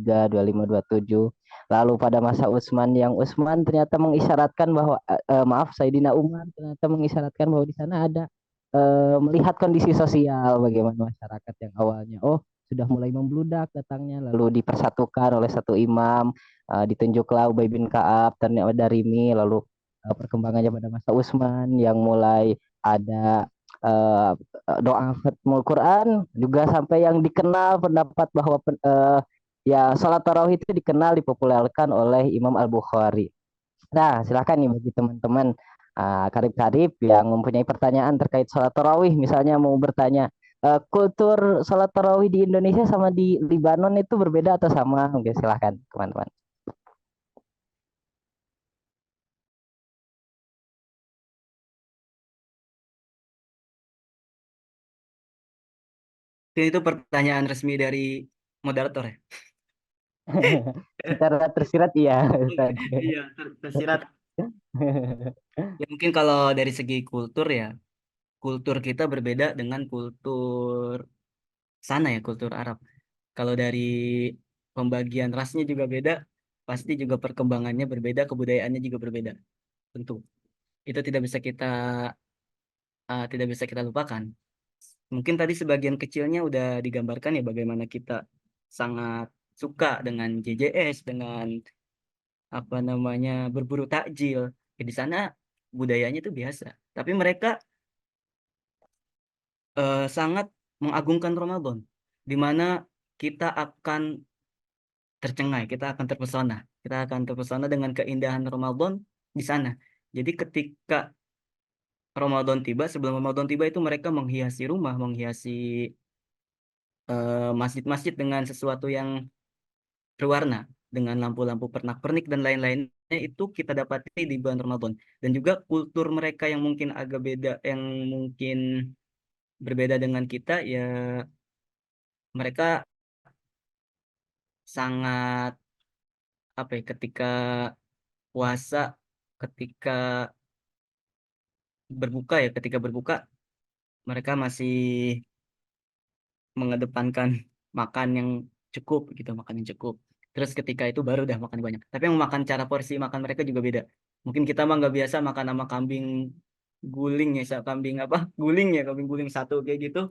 23, 25, 27. Lalu pada masa Utsman, yang Utsman ternyata mengisyaratkan bahwa maaf, Sayyidina Umar ternyata mengisyaratkan bahwa di sana ada melihat kondisi sosial bagaimana masyarakat yang awalnya sudah mulai membludak datangnya, lalu dipersatukan oleh satu imam, ditunjuklah Ubay bin Ka'ab dan Darimi, lalu perkembangannya pada masa Utsman yang mulai ada eh, doa khatmul Quran, juga sampai yang dikenal pendapat bahwa ya sholat tarawih itu dikenal dipopulerkan oleh Imam Al-Bukhari. Nah, silakan nih bagi teman-teman karib-karib yang mempunyai pertanyaan terkait sholat tarawih, misalnya mau bertanya, kultur sholat tarawih di Indonesia sama di Libanon itu berbeda atau sama? Oke, silahkan teman-teman. Itu pertanyaan resmi dari moderator ya. Secara tersirat iya, Ustaz. Iya, tersirat. Ya mungkin kalau dari segi kultur ya, kultur kita berbeda dengan kultur sana ya, kultur Arab. Kalau dari pembagian rasnya juga beda, pasti juga perkembangannya berbeda, kebudayaannya juga berbeda, tentu. Itu tidak bisa kita lupakan. Mungkin tadi sebagian kecilnya udah digambarkan ya bagaimana kita sangat suka dengan JJS, dengan apa namanya berburu takjil. Ya, di sana budayanya itu biasa. Tapi mereka sangat mengagungkan Ramadan, di mana kita akan tercengai, kita akan terpesona dengan keindahan Ramadan di sana. Jadi ketika sebelum Ramadan tiba itu mereka menghiasi rumah, menghiasi masjid-masjid dengan sesuatu yang berwarna, dengan lampu-lampu pernak-pernik dan lain-lainnya itu kita dapati di bulan Ramadan. Dan juga kultur mereka yang mungkin agak beda, yang mungkin berbeda dengan kita, ya mereka sangat apa ya, ketika puasa, ketika ketika berbuka mereka masih mengedepankan makan yang cukup gitu, makan yang cukup. Terus ketika itu baru dah makan banyak. Tapi yang makan, cara porsi makan mereka juga beda. Mungkin kita mah nggak biasa makan sama kambing guling ya, kambing apa guling ya, kambing guling satu kayak gitu.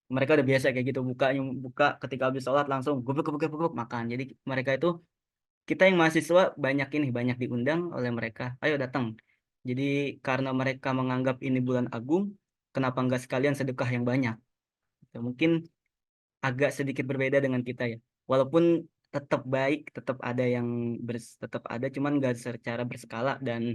Mereka udah biasa kayak gitu, buka ketika habis sholat langsung gubuk gubuk gubuk gubuk, makan. Jadi mereka itu, kita yang mahasiswa banyak diundang oleh mereka. Ayo datang. Jadi karena mereka menganggap ini bulan agung, kenapa nggak sekalian sedekah yang banyak? Ya, mungkin agak sedikit berbeda dengan kita ya. Walaupun tetap baik, tetap ada yang tetap ada, cuman nggak secara berskala. Dan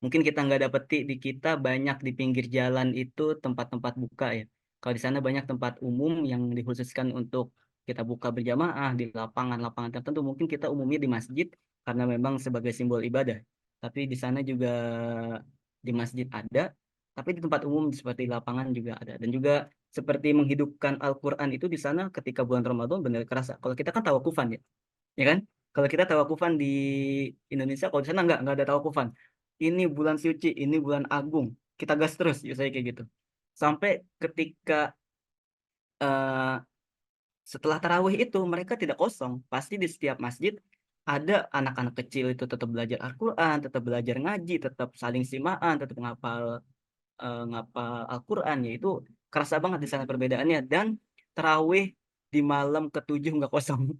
mungkin kita nggak dapeti di kita banyak di pinggir jalan itu tempat-tempat buka ya. Kalau di sana banyak tempat umum yang dikhususkan untuk kita buka berjamaah di lapangan-lapangan tertentu. Mungkin kita umumnya di masjid karena memang sebagai simbol ibadah. Tapi di sana juga di masjid ada, tapi di tempat umum seperti lapangan juga ada. Dan juga seperti menghidupkan Al-Quran itu di sana ketika bulan Ramadan benar kerasa. Kalau kita kan tawakufan ya kan? Kalau kita tawakufan di Indonesia, kalau di sana nggak ada tawakufan. Ini bulan suci, ini bulan agung, kita gas terus, ya saya kayak gitu. Sampai ketika eh, setelah tarawih itu mereka tidak kosong, pasti di setiap masjid ada anak-anak kecil itu tetap belajar Al-Quran, tetap belajar ngaji, tetap saling simaan, tetap ngapal Al-Quran, yaitu kerasa banget di sana perbedaannya. Dan tarawih di malam ketujuh nggak kosong.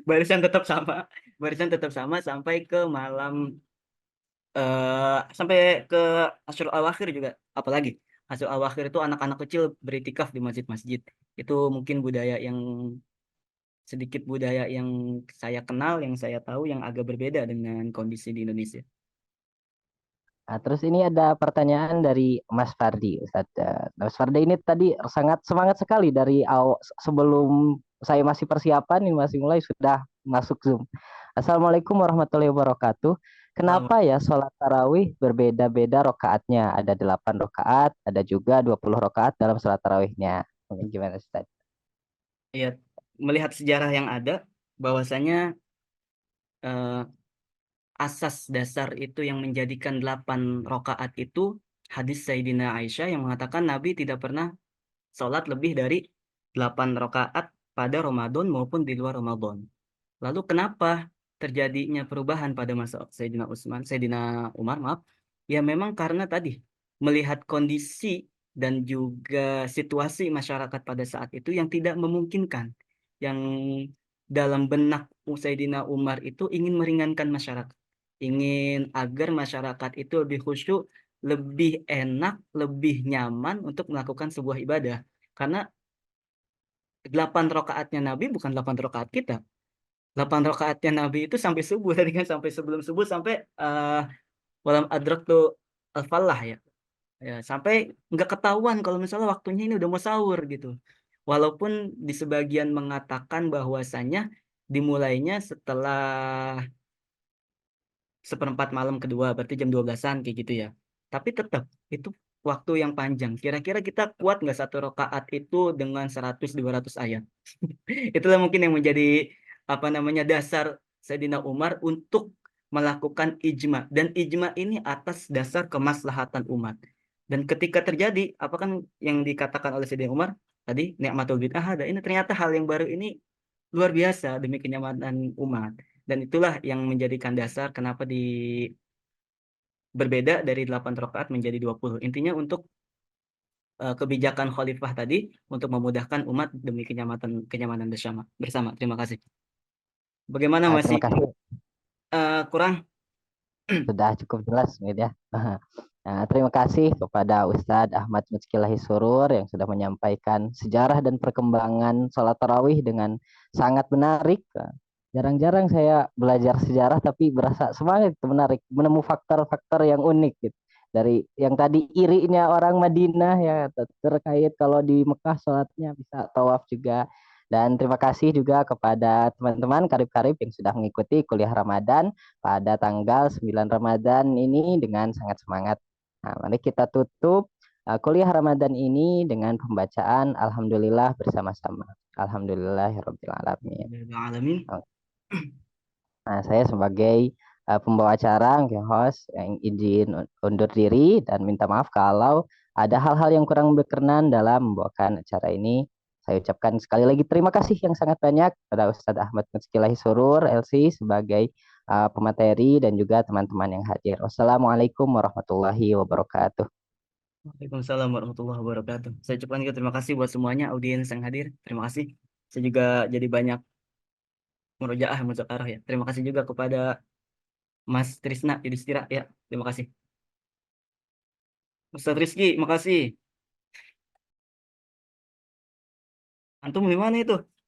barisan tetap sama barisan tetap sama sampai ke malam, sampai ke Asyur Al-Akhir juga. Apalagi Asyur Al-Akhir itu anak-anak kecil beritikaf di masjid-masjid. Itu mungkin budaya yang saya kenal, yang saya tahu, yang agak berbeda dengan kondisi di Indonesia. Nah, terus ini ada pertanyaan dari Mas Fardi, Ustaz. Mas Fardi ini tadi sangat semangat sekali dari awal, sebelum saya masih persiapan, ini masih mulai sudah masuk Zoom. Assalamualaikum warahmatullahi wabarakatuh. Lama. Kenapa ya sholat tarawih berbeda-beda rokaatnya? Ada 8 rokaat, ada juga 20 rokaat dalam sholat tarawihnya. Mungkin gimana Ustaz? Ya, melihat sejarah yang ada, bahwasanya eh, asas dasar itu yang menjadikan 8 rakaat itu hadis Sayyidina Aisyah yang mengatakan Nabi tidak pernah sholat lebih dari 8 rakaat pada Ramadan maupun di luar Ramadan. Lalu kenapa terjadinya perubahan pada masa Sayyidina Umar, maaf, ya memang karena tadi melihat kondisi dan juga situasi masyarakat pada saat itu yang tidak memungkinkan, yang dalam benak Sayyidina Umar itu ingin meringankan masyarakat, ingin agar masyarakat itu lebih khusyuk, lebih enak, lebih nyaman untuk melakukan sebuah ibadah. Karena 8 rakaatnya Nabi bukan 8 rakaat kita. 8 rakaatnya Nabi itu sampai subuh tadi kan, sampai sebelum subuh, sampai walam adraktu al-falah ya. Ya, sampai nggak ketahuan kalau misalnya waktunya ini udah mau sahur gitu. Walaupun di sebagian mengatakan bahwasanya dimulainya setelah seperempat malam kedua, berarti jam 12-an kayak gitu ya. Tapi tetap itu waktu yang panjang. Kira-kira kita kuat nggak 1 rakaat itu dengan 100-200 ayat? Itulah mungkin yang menjadi apa namanya dasar Sayyidina Umar untuk melakukan ijma, dan ijma ini atas dasar kemaslahatan umat. Dan ketika terjadi apa kan yang dikatakan oleh Sayyidina Umar tadi, nikmatul bid'ah ada, ini ternyata hal yang baru ini luar biasa demi kenyamanan umat, dan itulah yang menjadikan dasar kenapa berbeda dari 8 rakaat menjadi 20. Intinya untuk kebijakan khalifah tadi untuk memudahkan umat demi kenyamanan kenyamanan bersama. Bersama. Terima kasih. Bagaimana, Terima masih kasih, kurang? sudah cukup jelas gitu ya. Nah, terima kasih kepada Ustadz Ahmad Mutskilahi Surur yang sudah menyampaikan sejarah dan perkembangan sholat tarawih dengan sangat menarik. Jarang-jarang saya belajar sejarah tapi berasa semangat, itu menarik, menemu faktor-faktor yang unik gitu. Dari yang tadi irinya orang Madinah ya, terkait kalau di Mekah sholatnya bisa tawaf juga. Dan terima kasih juga kepada teman-teman karib-karib yang sudah mengikuti kuliah Ramadan pada tanggal 9 Ramadan ini dengan sangat semangat. Nah, mari kita tutup kuliah Ramadan ini dengan pembacaan Alhamdulillah bersama-sama. Alhamdulillahirabbil alamin. Alamin. Nah, saya sebagai pembawa acara, host yang izin undur diri dan minta maaf kalau ada hal-hal yang kurang berkenan dalam membawakan acara ini. Saya ucapkan sekali lagi terima kasih yang sangat banyak pada Ustadz Ahmad Mutskilahi Surur, LC, sebagai pemateri dan juga teman-teman yang hadir. Wassalamualaikum warahmatullahi wabarakatuh. Waalaikumsalam warahmatullahi wabarakatuh. Saya ucapkan juga terima kasih buat semuanya audiens yang hadir. Terima kasih. Saya juga jadi banyak murojaah, muzakarah ya. Terima kasih juga kepada Mas Trisna Yudhistira ya. Terima kasih. Ustaz Rizky, makasih. Antum gimana itu?